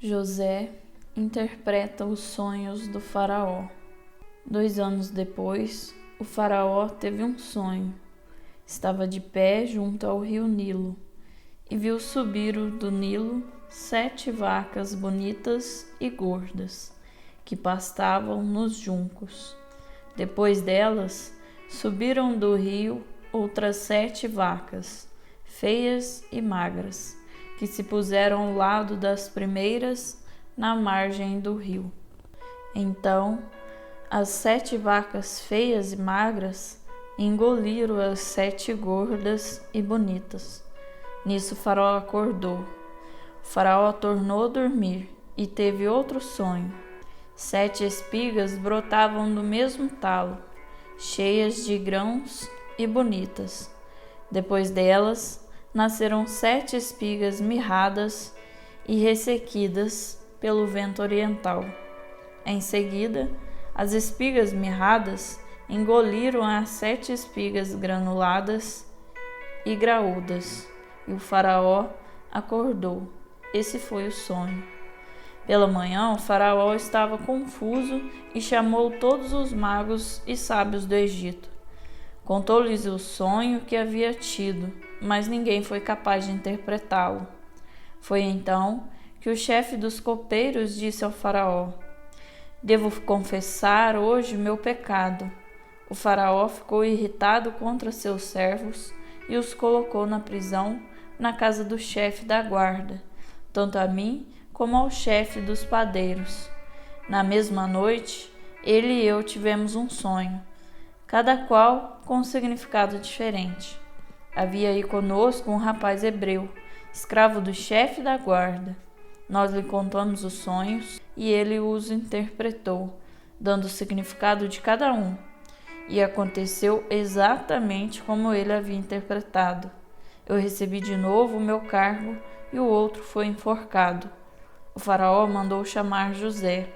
José interpreta os sonhos do faraó. 2 anos depois, o faraó teve um sonho. Estava de pé junto ao rio Nilo e viu subir do Nilo 7 vacas bonitas e gordas, que pastavam nos juncos. Depois delas, subiram do rio outras 7 vacas, feias e magras, que se puseram ao lado das primeiras na margem do rio. Então, as 7 vacas feias e magras engoliram as 7 gordas e bonitas. Nisso o faraó acordou. O faraó tornou a dormir e teve outro sonho. 7 espigas brotavam do mesmo talo, cheias de grãos e bonitas. Depois delas, nasceram 7 espigas mirradas e ressequidas pelo vento oriental. Em seguida, as espigas mirradas engoliram as 7 espigas granuladas e graúdas, e o faraó acordou. Esse foi o sonho. Pela manhã, o faraó estava confuso e chamou todos os magos e sábios do Egito. Contou-lhes o sonho que havia tido, mas ninguém foi capaz de interpretá-lo. Foi então que o chefe dos copeiros disse ao faraó: "Devo confessar hoje meu pecado." O faraó ficou irritado contra seus servos e os colocou na prisão na casa do chefe da guarda, tanto a mim como ao chefe dos padeiros. Na mesma noite, ele e eu tivemos um sonho, cada qual com um significado diferente. Havia aí conosco um rapaz hebreu, escravo do chefe da guarda. Nós lhe contamos os sonhos e ele os interpretou, dando o significado de cada um. E aconteceu exatamente como ele havia interpretado. Eu recebi de novo o meu cargo e o outro foi enforcado. O faraó mandou chamar José.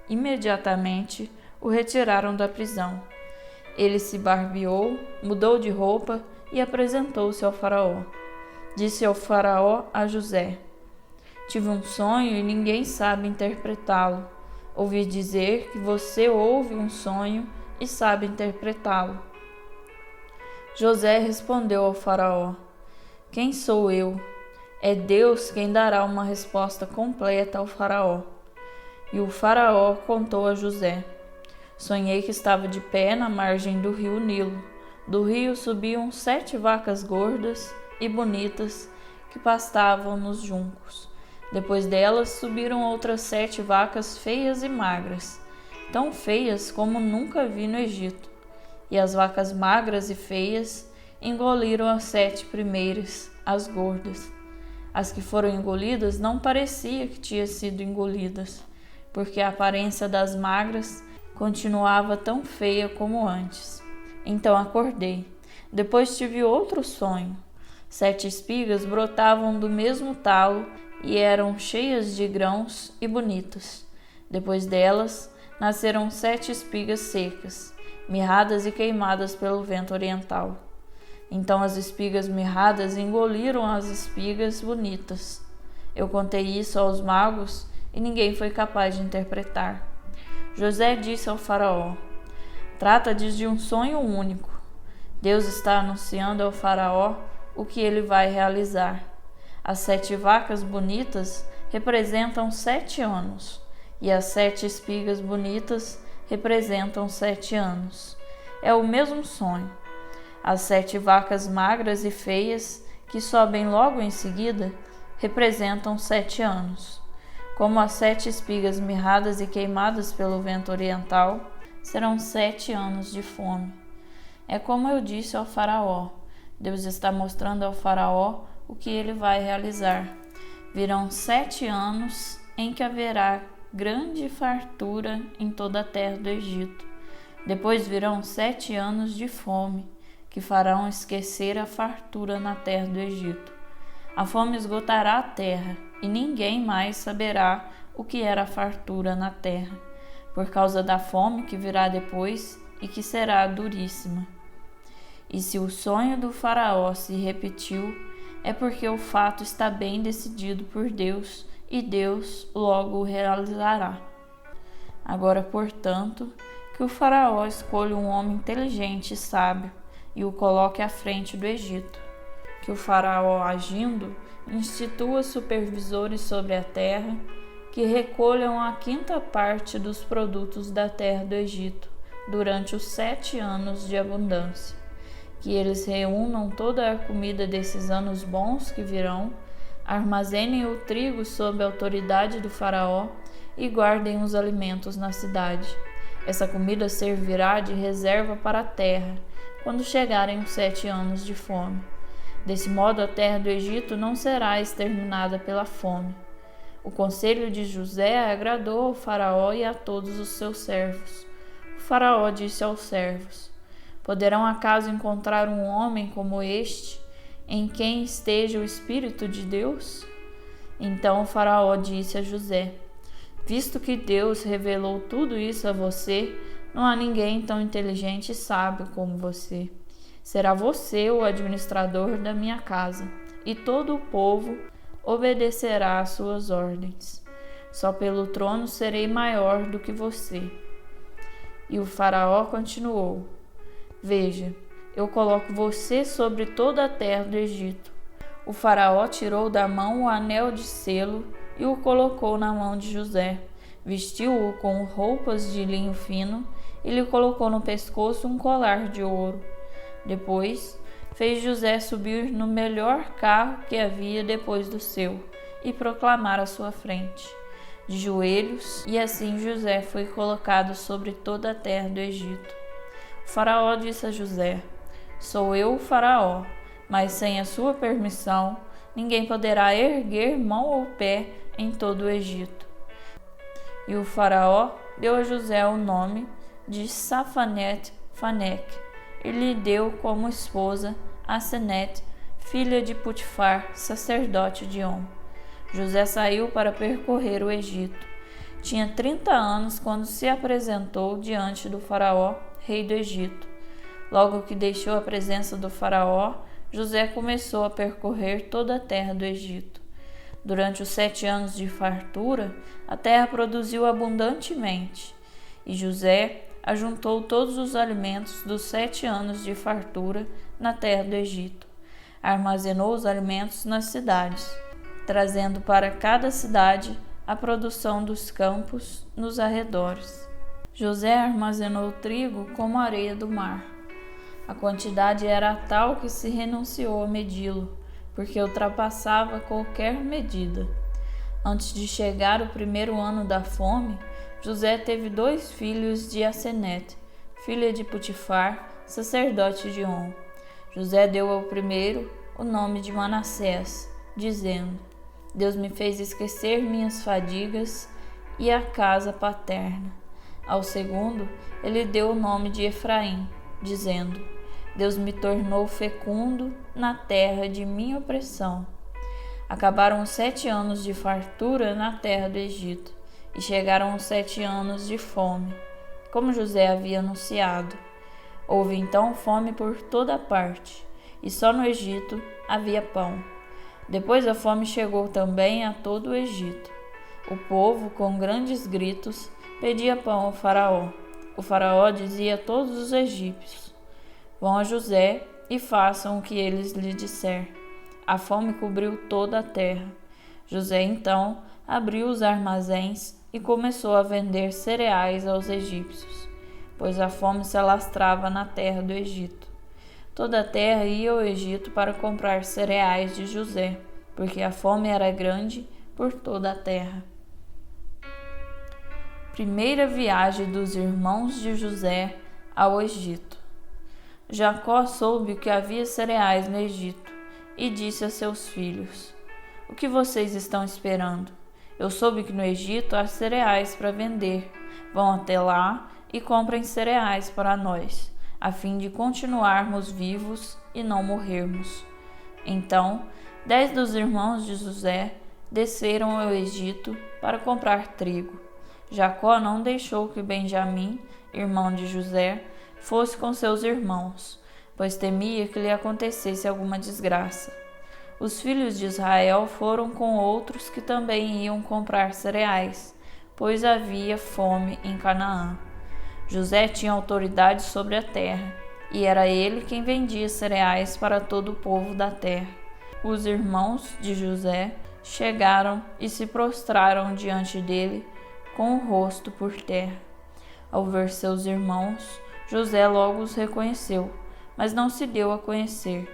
Imediatamente o retiraram da prisão. Ele se barbeou, mudou de roupa e apresentou-se ao faraó. Disse ao faraó a José: "Tive um sonho e ninguém sabe interpretá-lo. Ouvi dizer que você ouve um sonho e sabe interpretá-lo." José respondeu ao faraó: "Quem sou eu? É Deus quem dará uma resposta completa ao faraó." E o faraó contou a José: "Sonhei que estava de pé na margem do rio Nilo. Do rio subiam 7 vacas gordas e bonitas que pastavam nos juncos. Depois delas subiram outras 7 vacas feias e magras, tão feias como nunca vi no Egito. E as vacas magras e feias engoliram as 7 primeiras, as gordas. As que foram engolidas não parecia que tinham sido engolidas, porque a aparência das magras continuava tão feia como antes. Então acordei. Depois tive outro sonho. 7 espigas brotavam do mesmo talo e eram cheias de grãos e bonitas. Depois delas, nasceram 7 espigas secas, mirradas e queimadas pelo vento oriental. Então as espigas mirradas engoliram as espigas bonitas. Eu contei isso aos magos e ninguém foi capaz de interpretar." José disse ao faraó: "Trata-se de um sonho único. Deus está anunciando ao faraó o que ele vai realizar. As 7 vacas bonitas representam 7 anos, e as 7 espigas bonitas representam 7 anos. É o mesmo sonho. As 7 vacas magras e feias, que sobem logo em seguida, representam 7 anos. Como as 7 espigas mirradas e queimadas pelo vento oriental, serão 7 anos de fome. É como eu disse ao faraó. Deus está mostrando ao faraó o que ele vai realizar. Virão 7 anos em que haverá grande fartura em toda a terra do Egito. Depois virão 7 anos de fome, que farão esquecer a fartura na terra do Egito. A fome esgotará a terra, e ninguém mais saberá o que era a fartura na terra, por causa da fome que virá depois e que será duríssima. E se o sonho do faraó se repetiu, é porque o fato está bem decidido por Deus e Deus logo o realizará. Agora, portanto, que o faraó escolha um homem inteligente e sábio e o coloque à frente do Egito. Que o faraó, agindo, institua supervisores sobre a terra, que recolham a 5ª parte dos produtos da terra do Egito durante os 7 anos de abundância. Que eles reúnam toda a comida desses anos bons que virão, armazenem o trigo sob a autoridade do faraó e guardem os alimentos na cidade. Essa comida servirá de reserva para a terra, quando chegarem os 7 anos de fome. Desse modo, a terra do Egito não será exterminada pela fome. O conselho de José agradou ao faraó e a todos os seus servos. O faraó disse aos servos: poderão acaso encontrar um homem como este, em quem esteja o Espírito de Deus? Então o faraó disse a José: visto que Deus revelou tudo isso a você, não há ninguém tão inteligente e sábio como você. Será você o administrador da minha casa, e todo o povo obedecerá às suas ordens. Só pelo trono serei maior do que você. E o faraó continuou: veja, eu coloco você sobre toda a terra do Egito. O faraó tirou da mão o anel de selo e o colocou na mão de José. Vestiu-o com roupas de linho fino e lhe colocou no pescoço um colar de ouro. Depois, fez José subir no melhor carro que havia depois do seu e proclamar à sua frente, de joelhos, e assim José foi colocado sobre toda a terra do Egito. O faraó disse a José: sou eu o faraó, mas sem a sua permissão, ninguém poderá erguer mão ou pé em todo o Egito. E o faraó deu a José o nome de Safanete-Faneque, e lhe deu como esposa Asenete, filha de Potifar, sacerdote de On. José saiu para percorrer o Egito. Tinha 30 anos quando se apresentou diante do faraó, rei do Egito. Logo que deixou a presença do faraó, José começou a percorrer toda a terra do Egito. Durante os 7 anos de fartura, a terra produziu abundantemente, e José ajuntou todos os alimentos dos 7 anos de fartura na terra do Egito. Armazenou os alimentos nas cidades, trazendo para cada cidade a produção dos campos nos arredores. José armazenou trigo como a areia do mar. A quantidade era tal que se renunciou a medi-lo, porque ultrapassava qualquer medida. Antes de chegar o primeiro ano da fome, José teve 2 filhos de Asenete, filha de Potifar, sacerdote de On. José deu ao primeiro o nome de Manassés, dizendo: Deus me fez esquecer minhas fadigas e a casa paterna. Ao segundo, ele deu o nome de Efraim, dizendo: Deus me tornou fecundo na terra de minha opressão. Acabaram os 7 anos de fartura na terra do Egito, e chegaram os 7 anos de fome, como José havia anunciado. Houve então fome por toda parte, e só no Egito havia pão. Depois a fome chegou também a todo o Egito. O povo, com grandes gritos, pedia pão ao faraó. O faraó dizia a todos os egípcios: Vão a José e façam o que eles lhe disser. A fome cobriu toda a terra. José então abriu os armazéns e começou a vender cereais aos egípcios, pois a fome se alastrava na terra do Egito. Toda a terra ia ao Egito para comprar cereais de José, porque a fome era grande por toda a terra. Primeira viagem dos irmãos de José ao Egito. Jacó soube que havia cereais no Egito e disse a seus filhos: O que vocês estão esperando? Eu soube que no Egito há cereais para vender. Vão até lá e comprem cereais para nós, a fim de continuarmos vivos e não morrermos. Então, 10 dos irmãos de José desceram ao Egito para comprar trigo. Jacó não deixou que Benjamim, irmão de José, fosse com seus irmãos, pois temia que lhe acontecesse alguma desgraça. Os filhos de Israel foram com outros que também iam comprar cereais, pois havia fome em Canaã. José tinha autoridade sobre a terra, e era ele quem vendia cereais para todo o povo da terra. Os irmãos de José chegaram e se prostraram diante dele com o rosto por terra. Ao ver seus irmãos, José logo os reconheceu, mas não se deu a conhecer.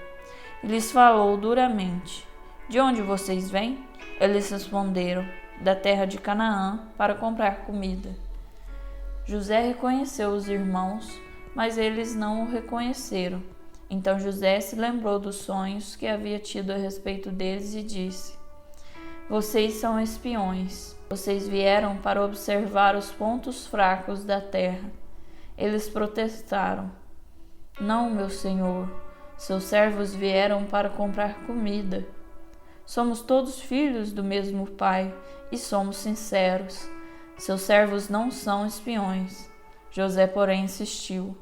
E lhes falou duramente: De onde vocês vêm? Eles responderam: Da terra de Canaã, para comprar comida. José reconheceu os irmãos, mas eles não o reconheceram. Então José se lembrou dos sonhos que havia tido a respeito deles e disse: Vocês são espiões. Vocês vieram para observar os pontos fracos da terra. Eles protestaram: Não, meu senhor. Seus servos vieram para comprar comida. Somos todos filhos do mesmo pai e somos sinceros. Seus servos não são espiões. José, porém, insistiu: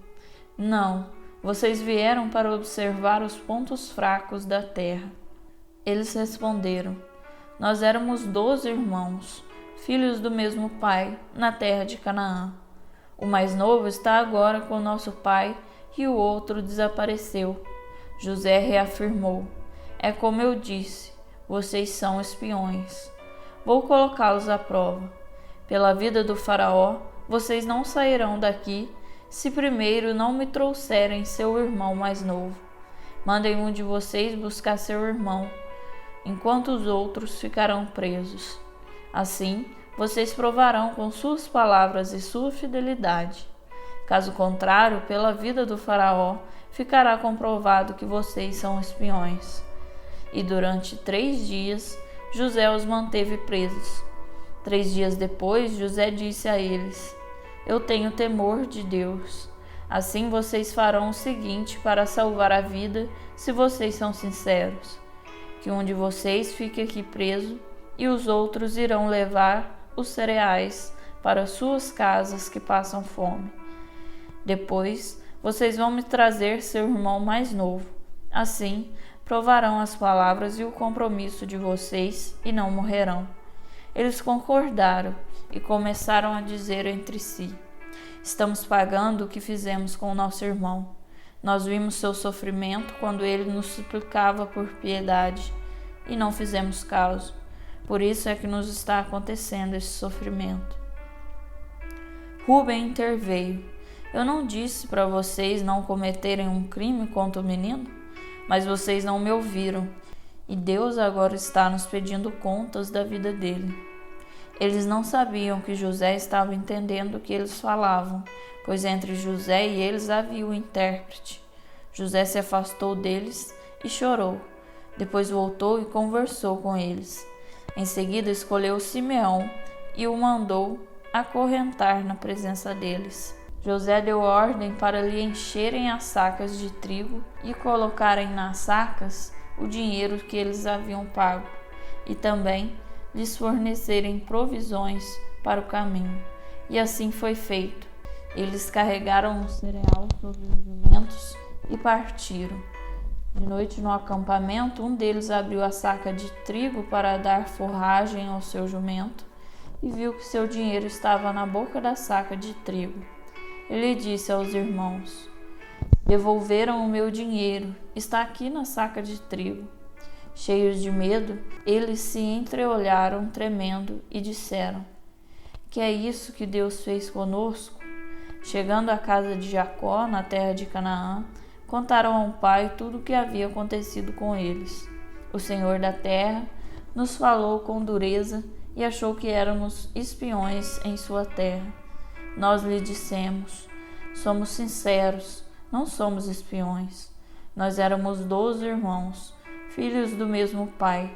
Não, vocês vieram para observar os pontos fracos da terra. Eles responderam: Nós éramos 12 irmãos, filhos do mesmo pai, na terra de Canaã. O mais novo está agora com nosso pai e o outro desapareceu. José reafirmou: É como eu disse, vocês são espiões. Vou colocá-los à prova. Pela vida do faraó, vocês não sairão daqui se primeiro não me trouxerem seu irmão mais novo. Mandem um de vocês buscar seu irmão, enquanto os outros ficarão presos. Assim, vocês provarão com suas palavras e sua fidelidade. Caso contrário, pela vida do faraó, ficará comprovado que vocês são espiões. E durante 3 dias, José os manteve presos. 3 dias depois, José disse a eles: Eu tenho temor de Deus. Assim vocês farão o seguinte para salvar a vida, se vocês são sinceros: que um de vocês fique aqui preso e os outros irão levar os cereais para suas casas que passam fome. Depois, vocês vão me trazer seu irmão mais novo. Assim, provarão as palavras e o compromisso de vocês e não morrerão. Eles concordaram e começaram a dizer entre si: Estamos pagando o que fizemos com o nosso irmão. Nós vimos seu sofrimento quando ele nos suplicava por piedade e não fizemos caso. Por isso é que nos está acontecendo esse sofrimento. Rúben interveio: Eu não disse para vocês não cometerem um crime contra o menino? Mas vocês não me ouviram, e Deus agora está nos pedindo contas da vida dele. Eles não sabiam que José estava entendendo o que eles falavam, pois entre José e eles havia um intérprete. José se afastou deles e chorou. Depois voltou e conversou com eles. Em seguida escolheu Simeão e o mandou acorrentar na presença deles. José deu ordem para lhe encherem as sacas de trigo e colocarem nas sacas o dinheiro que eles haviam pago, e também lhes fornecerem provisões para o caminho. E assim foi feito. Eles carregaram o cereal sobre os jumentos e partiram. De noite no acampamento, um deles abriu a saca de trigo para dar forragem ao seu jumento e viu que seu dinheiro estava na boca da saca de trigo. Ele disse aos irmãos: Devolveram o meu dinheiro, está aqui na saca de trigo. Cheios de medo, eles se entreolharam tremendo e disseram: Que é isso que Deus fez conosco? Chegando à casa de Jacó, na terra de Canaã, contaram ao pai tudo o que havia acontecido com eles. O Senhor da terra nos falou com dureza e achou que éramos espiões em sua terra. Nós lhe dissemos: Somos sinceros, não somos espiões. Nós éramos 12 irmãos, filhos do mesmo pai.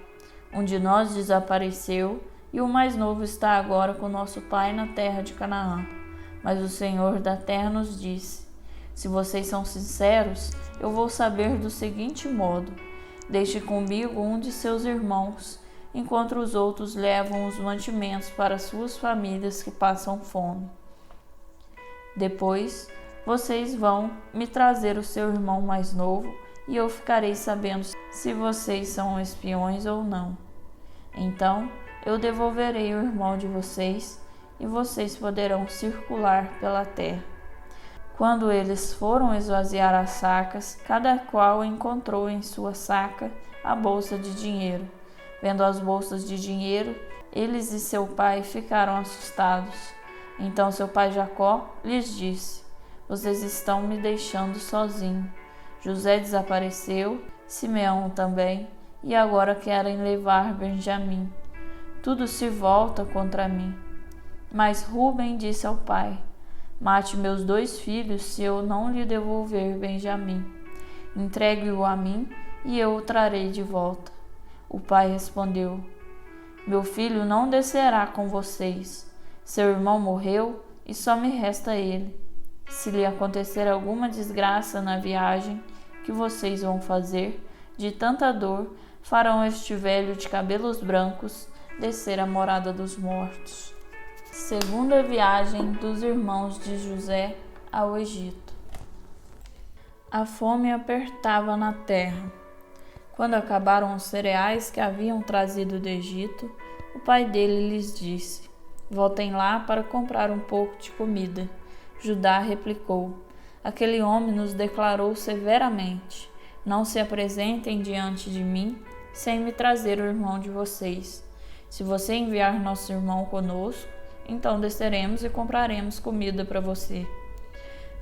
Um de nós desapareceu e o mais novo está agora com nosso pai na terra de Canaã. Mas o Senhor da terra nos disse: Se vocês são sinceros, eu vou saber do seguinte modo: Deixe comigo um de seus irmãos, enquanto os outros levam os mantimentos para suas famílias que passam fome. Depois, vocês vão me trazer o seu irmão mais novo e eu ficarei sabendo se vocês são espiões ou não. Então eu devolverei o irmão de vocês e vocês poderão circular pela terra. Quando eles foram esvaziar as sacas, cada qual encontrou em sua saca a bolsa de dinheiro. Vendo as bolsas de dinheiro, eles e seu pai ficaram assustados. Então seu pai Jacó lhes disse: vocês estão me deixando sozinho. José desapareceu, Simeão também, e agora querem levar Benjamim. Tudo se volta contra mim. Mas Rúben disse ao pai: mate meus 2 filhos se eu não lhe devolver Benjamim. Entregue-o a mim e eu o trarei de volta. O pai respondeu: meu filho não descerá com vocês. Seu irmão morreu e só me resta ele. Se lhe acontecer alguma desgraça na viagem que vocês vão fazer, de tanta dor, farão este velho de cabelos brancos descer à morada dos mortos. Segunda viagem dos irmãos de José ao Egito. A fome apertava na terra. Quando acabaram os cereais que haviam trazido do Egito, o pai dele lhes disse: voltem lá para comprar um pouco de comida. Judá replicou: aquele homem nos declarou severamente: não se apresentem diante de mim sem me trazer o irmão de vocês. Se você enviar nosso irmão conosco, então desceremos e compraremos comida para você.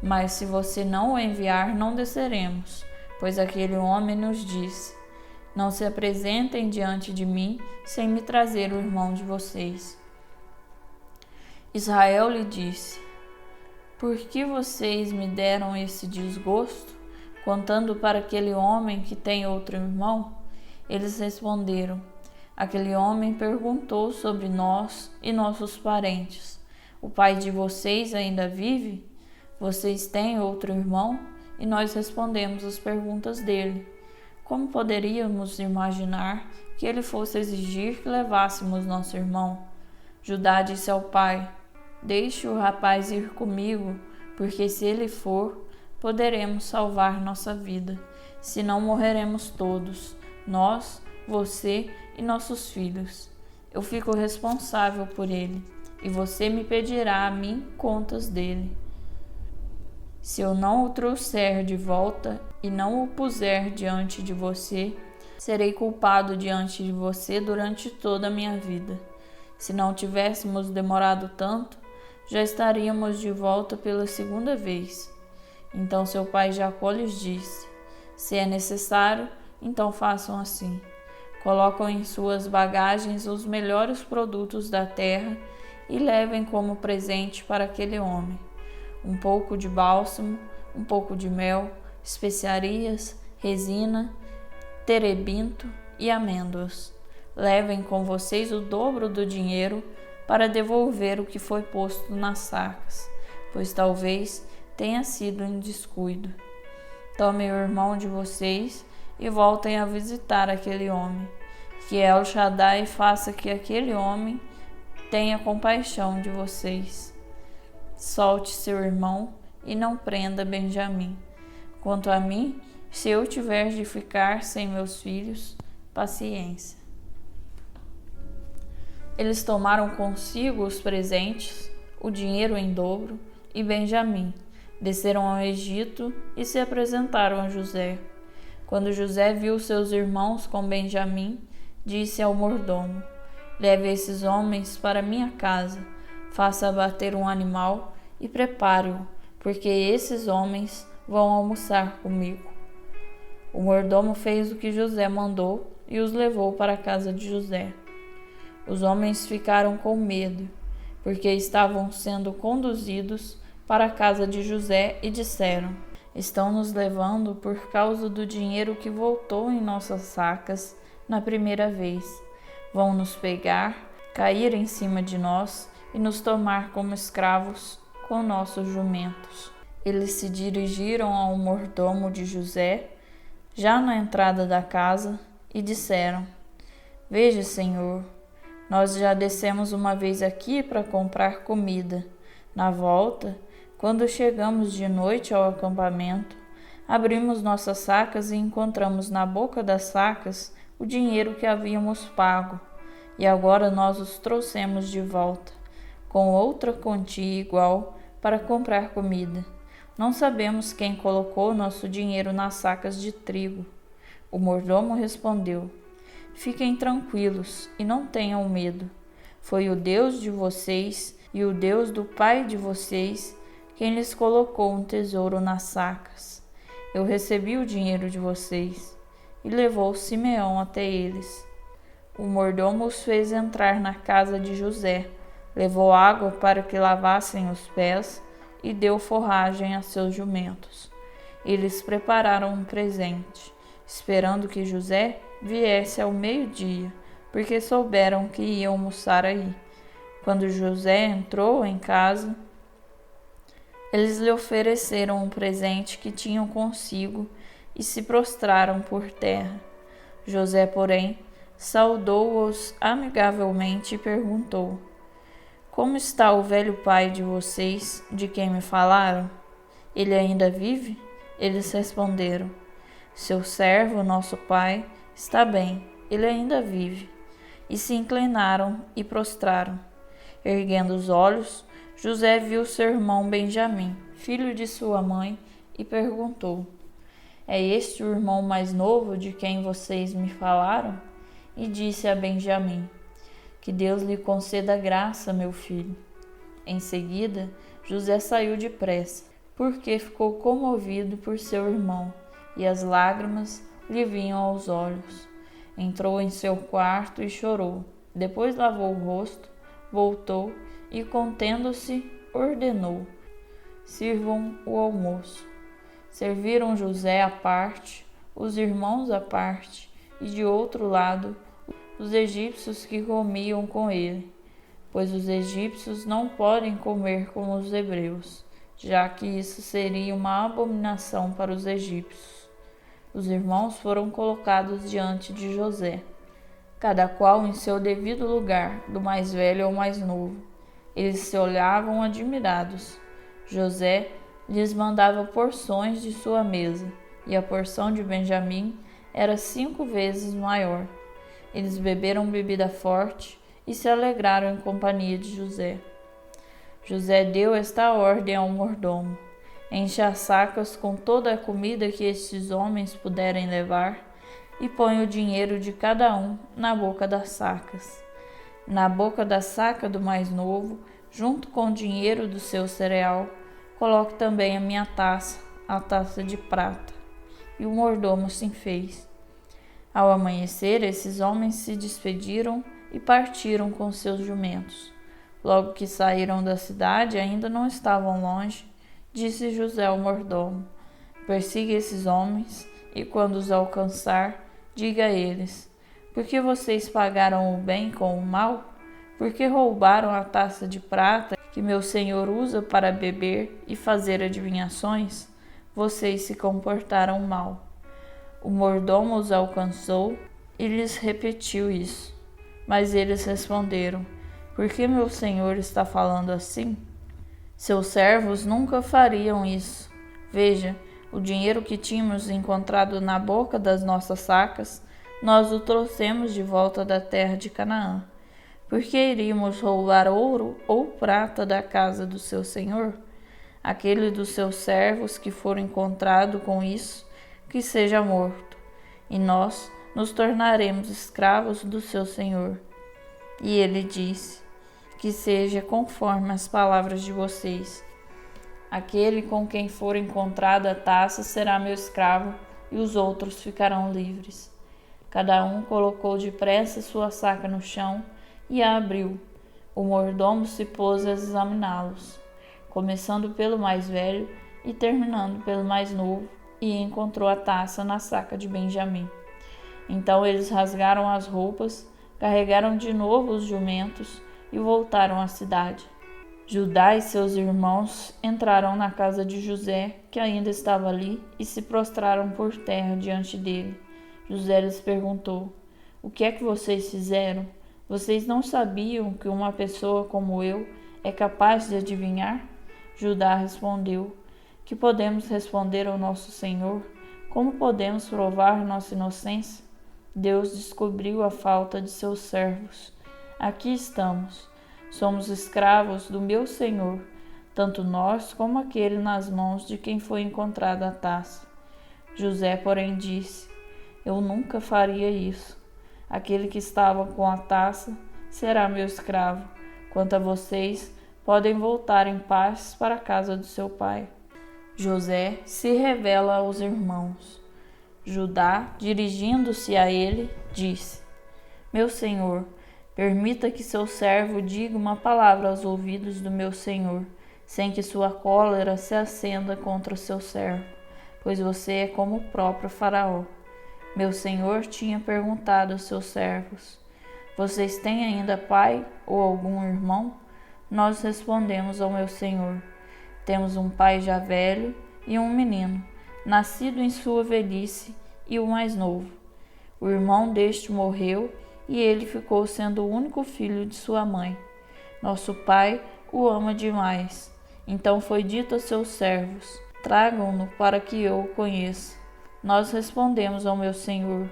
Mas se você não o enviar, não desceremos, pois aquele homem nos disse: não se apresentem diante de mim sem me trazer o irmão de vocês. Israel lhe disse: por que vocês me deram esse desgosto, contando para aquele homem que tem outro irmão? Eles responderam: aquele homem perguntou sobre nós e nossos parentes. O pai de vocês ainda vive? Vocês têm outro irmão? E nós respondemos as perguntas dele. Como poderíamos imaginar que ele fosse exigir que levássemos nosso irmão? Judá disse ao pai: deixe o rapaz ir comigo, porque se ele for, poderemos salvar nossa vida. Senão morreremos todos, nós, você e nossos filhos. Eu fico responsável por ele, e você me pedirá a mim contas dele. Se eu não o trouxer de volta e não o puser diante de você, serei culpado diante de você durante toda a minha vida. Se não tivéssemos demorado tanto, já estaríamos de volta pela 2ª vez. Então seu pai Jacó lhes disse: se é necessário, então façam assim. Colocam em suas bagagens os melhores produtos da terra e levem como presente para aquele homem um pouco de bálsamo, um pouco de mel, especiarias, resina, terebinto e amêndoas. Levem com vocês o dobro do dinheiro para devolver o que foi posto nas sacas, pois talvez tenha sido em descuido. Tomem o irmão de vocês e voltem a visitar aquele homem. Que El Shaddai faça que aquele homem tenha compaixão de vocês. Solte seu irmão e não prenda Benjamim. Quanto a mim, se eu tiver de ficar sem meus filhos, paciência. Eles tomaram consigo os presentes, o dinheiro em dobro e Benjamim. Desceram ao Egito e se apresentaram a José. Quando José viu seus irmãos com Benjamim, disse ao mordomo: leve esses homens para minha casa, faça abater um animal e prepare-o, porque esses homens vão almoçar comigo. O mordomo fez o que José mandou e os levou para a casa de José. Os homens ficaram com medo, porque estavam sendo conduzidos para a casa de José e disseram: estão nos levando por causa do dinheiro que voltou em nossas sacas na primeira vez. Vão nos pegar, cair em cima de nós e nos tomar como escravos com nossos jumentos. Eles se dirigiram ao mordomo de José, já na entrada da casa, e disseram: veja, senhor, nós já descemos uma vez aqui para comprar comida. Na volta, quando chegamos de noite ao acampamento, Abrimos nossas sacas e encontramos na boca das sacas o dinheiro que havíamos pago, e agora nós os trouxemos de volta, com outra quantia igual, para comprar comida. Não sabemos quem colocou nosso dinheiro nas sacas de trigo. O mordomo respondeu: Fiquem tranquilos e não tenham medo. Foi o Deus de vocês e o Deus do pai de vocês quem lhes colocou um tesouro nas sacas. Eu recebi o dinheiro de vocês. E levou Simeão até eles. O mordomo os fez entrar na casa de José, levou água para que lavassem os pés e deu forragem a seus jumentos. Eles prepararam um presente, esperando que José viesse ao meio-dia, porque souberam que ia almoçar aí. Quando José entrou em casa, eles lhe ofereceram um presente que tinham consigo e se prostraram por terra. José, porém, saudou-os amigavelmente e perguntou: Como está o velho pai de vocês, de quem me falaram? Ele ainda vive? Eles responderam: Seu servo, nosso pai, está bem, ele ainda vive. E se inclinaram e prostraram. Erguendo os olhos, José viu seu irmão Benjamim, filho de sua mãe, e perguntou: É este o irmão mais novo de quem vocês me falaram? E disse a Benjamim: Que Deus lhe conceda graça, meu filho. Em seguida, José saiu depressa, porque ficou comovido por seu irmão, e as lágrimas lhe vinham aos olhos. Entrou em seu quarto e chorou. Depois lavou o rosto, voltou e, contendo-se, ordenou: Sirvam o almoço. Serviram José à parte, os irmãos à parte, e de outro lado, os egípcios que comiam com ele, pois os egípcios não podem comer com os hebreus, já que isso seria uma abominação para os egípcios. Os irmãos foram colocados diante de José, cada qual em seu devido lugar, do mais velho ao mais novo. Eles se olhavam admirados. José lhes mandava porções de sua mesa, e a porção de Benjamim era 5 vezes maior. Eles beberam bebida forte e se alegraram em companhia de José. José deu esta ordem ao mordomo: Enche as sacas com toda a comida que estes homens puderem levar, e põe o dinheiro de cada um na boca das sacas. Na boca da saca do mais novo, junto com o dinheiro do seu cereal, coloque também a minha taça, a taça de prata. E o mordomo assim fez. Ao amanhecer, esses homens se despediram e partiram com seus jumentos. Logo que saíram da cidade, ainda não estavam longe, disse José ao mordomo: Persiga esses homens, e quando os alcançar, diga a eles: Por que vocês pagaram o bem com o mal? Por que roubaram a taça de prata que meu senhor usa para beber e fazer adivinhações? Vocês se comportaram mal. O mordomo os alcançou e lhes repetiu isso. Mas eles responderam: Por que meu senhor está falando assim? Seus servos nunca fariam isso. Veja, o dinheiro que tínhamos encontrado na boca das nossas sacas, nós o trouxemos de volta da terra de Canaã. Por que iríamos roubar ouro ou prata da casa do seu senhor? Aquele dos seus servos que for encontrado com isso, que seja morto, e nós nos tornaremos escravos do seu senhor. E ele disse: Que seja conforme as palavras de vocês. Aquele com quem for encontrada a taça será meu escravo, e os outros ficarão livres. Cada um colocou depressa sua saca no chão e a abriu. O mordomo se pôs a examiná-los, começando pelo mais velho e terminando pelo mais novo, e encontrou a taça na saca de Benjamim. Então eles rasgaram as roupas, carregaram de novo os jumentos e voltaram à cidade. Judá e seus irmãos entraram na casa de José, que ainda estava ali, e se prostraram por terra diante dele. José lhes perguntou: O que é que vocês fizeram? Vocês não sabiam que uma pessoa como eu é capaz de adivinhar? Judá respondeu: Que podemos responder ao nosso Senhor? Como podemos provar nossa inocência? Deus descobriu a falta de seus servos. Aqui estamos. Somos escravos do meu Senhor, tanto nós como aquele nas mãos de quem foi encontrada a taça. José, porém, disse: Eu nunca faria isso. Aquele que estava com a taça será meu escravo. Quanto a vocês, podem voltar em paz para a casa do seu pai. José se revela aos irmãos. Judá, dirigindo-se a ele, disse: Meu senhor, permita que seu servo diga uma palavra aos ouvidos do meu senhor, sem que sua cólera se acenda contra o seu servo, pois você é como o próprio Faraó. Meu senhor tinha perguntado aos seus servos: Vocês têm ainda pai ou algum irmão? Nós respondemos ao meu senhor: Temos um pai já velho e um menino, nascido em sua velhice, e o mais novo. O irmão deste morreu e ele ficou sendo o único filho de sua mãe. Nosso pai o ama demais. Então foi dito aos seus servos: Tragam-no para que eu o conheça. Nós respondemos ao meu senhor: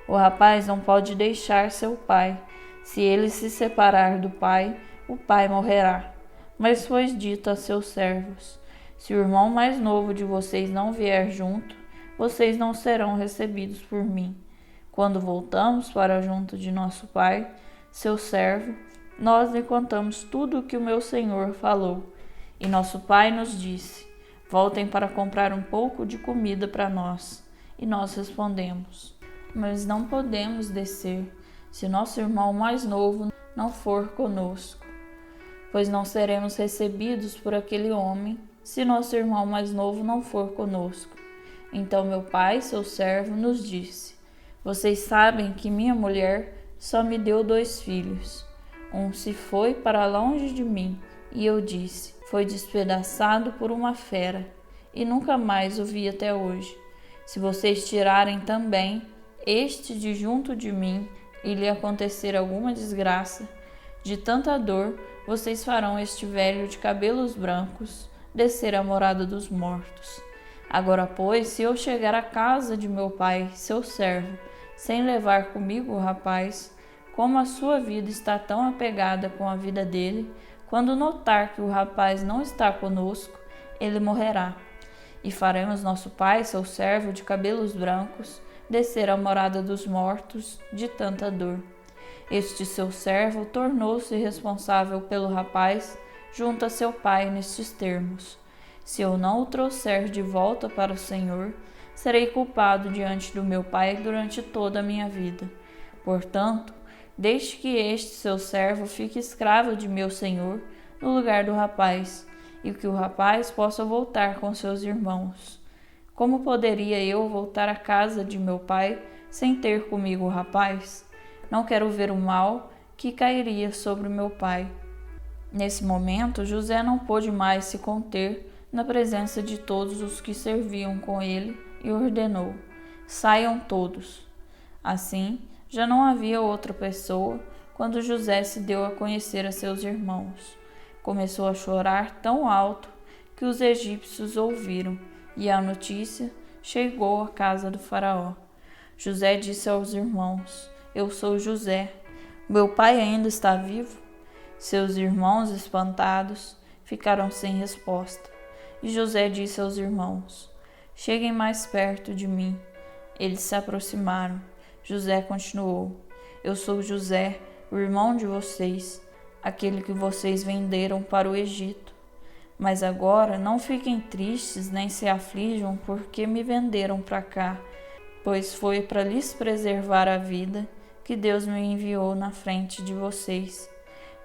O rapaz não pode deixar seu pai. Se ele se separar do pai, o pai morrerá. Mas foi dito a seus servos: Se o irmão mais novo de vocês não vier junto, vocês não serão recebidos por mim. Quando voltamos para junto de nosso pai, seu servo, nós lhe contamos tudo o que o meu senhor falou. E nosso pai nos disse: Voltem para comprar um pouco de comida para nós. E nós respondemos: Mas não podemos descer, se nosso irmão mais novo não for conosco, pois não seremos recebidos por aquele homem, se nosso irmão mais novo não for conosco. Então meu pai, seu servo, nos disse: Vocês sabem que minha mulher só me deu 2 filhos. Um se foi para longe de mim, e eu disse: Foi despedaçado por uma fera, e nunca mais o vi até hoje. Se vocês tirarem também este de junto de mim, e lhe acontecer alguma desgraça, de tanta dor, vocês farão este velho de cabelos brancos descer à morada dos mortos. Agora, pois, se eu chegar à casa de meu pai, seu servo, sem levar comigo o rapaz, como a sua vida está tão apegada com a vida dele, quando notar que o rapaz não está conosco, ele morrerá. E faremos nosso pai, seu servo de cabelos brancos, descer à morada dos mortos de tanta dor. Este seu servo tornou-se responsável pelo rapaz junto a seu pai nestes termos: Se eu não o trouxer de volta para o Senhor, serei culpado diante do meu pai durante toda a minha vida. Portanto, deixe que este seu servo fique escravo de meu senhor no lugar do rapaz, e que o rapaz possa voltar com seus irmãos. Como poderia eu voltar à casa de meu pai sem ter comigo o rapaz? Não quero ver o mal que cairia sobre meu pai. Nesse momento, José não pôde mais se conter na presença de todos os que serviam com ele e ordenou: Saiam todos. Assim, já não havia outra pessoa quando José se deu a conhecer a seus irmãos. Começou a chorar tão alto que os egípcios ouviram, e a notícia chegou à casa do faraó. José disse aos irmãos: Eu sou José. Meu pai ainda está vivo? Seus irmãos, espantados, ficaram sem resposta. E José disse aos irmãos: Cheguem mais perto de mim. Eles se aproximaram. José continuou: Eu sou José, o irmão de vocês, aquele que vocês venderam para o Egito. Mas agora não fiquem tristes nem se aflijam porque me venderam para cá, pois foi para lhes preservar a vida que Deus me enviou na frente de vocês.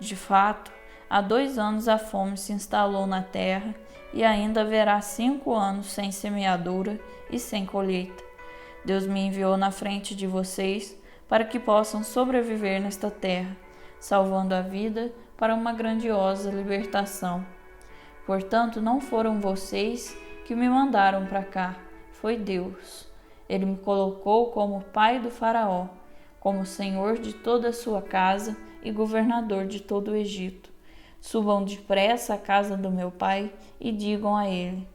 De fato, há 2 anos a fome se instalou na terra e ainda haverá 5 anos sem semeadura e sem colheita. Deus me enviou na frente de vocês para que possam sobreviver nesta terra, salvando a vida para uma grandiosa libertação. Portanto, não foram vocês que me mandaram para cá, foi Deus. Ele me colocou como pai do faraó, como senhor de toda a sua casa e governador de todo o Egito. Subam depressa à casa do meu pai e digam a ele: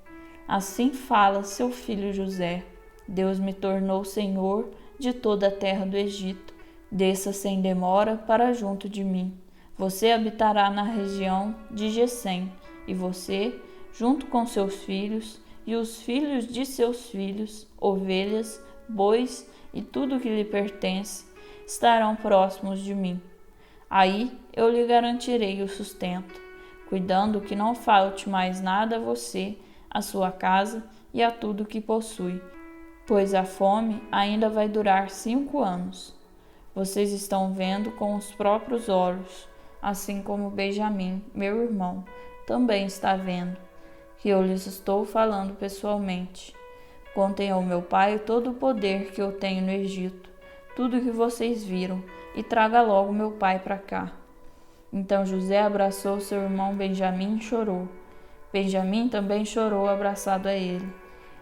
Assim fala seu filho José: Deus me tornou senhor de toda a terra do Egito. Desça sem demora para junto de mim. Você habitará na região de Gesem, e você, junto com seus filhos e os filhos de seus filhos, ovelhas, bois e tudo que lhe pertence, estarão próximos de mim. Aí eu lhe garantirei o sustento, cuidando que não falte mais nada a você, a sua casa e a tudo que possui, pois a fome ainda vai durar 5 anos. Vocês estão vendo com os próprios olhos, assim como Benjamim, meu irmão, também está vendo, que eu lhes estou falando pessoalmente. Contem ao meu pai todo o poder que eu tenho no Egito, tudo o que vocês viram, e traga logo meu pai para cá. Então José abraçou seu irmão Benjamim e chorou. Benjamim também chorou abraçado a ele.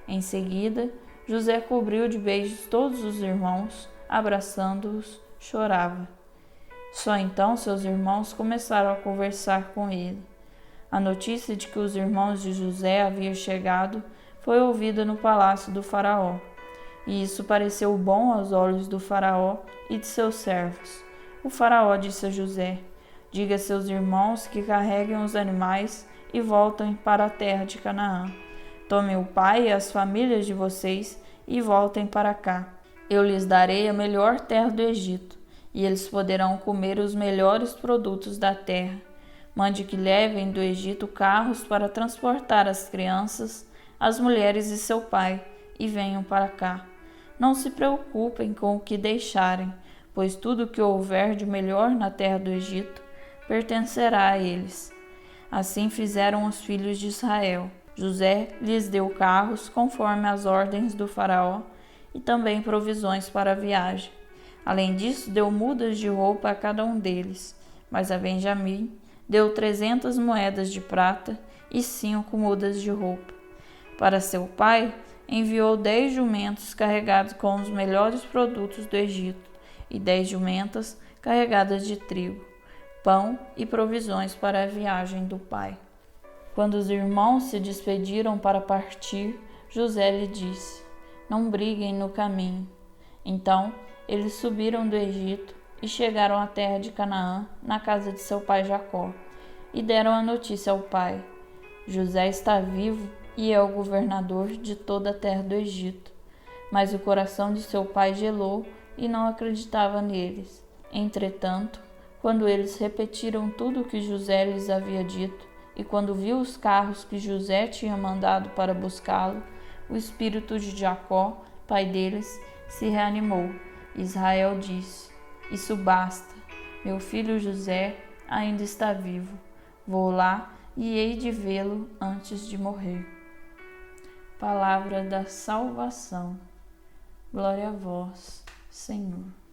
Em seguida, José cobriu de beijos todos os irmãos, abraçando-os, chorava. Só então seus irmãos começaram a conversar com ele. A notícia de que os irmãos de José haviam chegado foi ouvida no palácio do faraó, e isso pareceu bom aos olhos do faraó e de seus servos. O faraó disse a José: Diga a seus irmãos que carreguem os animais e voltem para a terra de Canaã. Tomem o pai e as famílias de vocês e voltem para cá. Eu lhes darei a melhor terra do Egito, e eles poderão comer os melhores produtos da terra. Mande que levem do Egito carros para transportar as crianças, as mulheres e seu pai, e venham para cá. Não se preocupem com o que deixarem, pois tudo o que houver de melhor na terra do Egito pertencerá a eles. Assim fizeram os filhos de Israel. José lhes deu carros conforme as ordens do faraó e também provisões para a viagem. Além disso, deu mudas de roupa a cada um deles, mas a Benjamim deu 300 moedas de prata e 5 mudas de roupa. Para seu pai, enviou 10 jumentos carregados com os melhores produtos do Egito e 10 jumentas carregadas de trigo, pão e provisões para a viagem do pai. Quando os irmãos se despediram para partir, José lhe disse: Não briguem no caminho. Então, eles subiram do Egito e chegaram à terra de Canaã, na casa de seu pai Jacó, e deram a notícia ao pai: José está vivo e é o governador de toda a terra do Egito. Mas o coração de seu pai gelou e não acreditava neles. Entretanto, quando eles repetiram tudo o que José lhes havia dito, e quando viu os carros que José tinha mandado para buscá-lo, o espírito de Jacó, pai deles, se reanimou. Israel disse: Isso basta. Meu filho José ainda está vivo. Vou lá e hei de vê-lo antes de morrer. Palavra da salvação. Glória a vós, Senhor.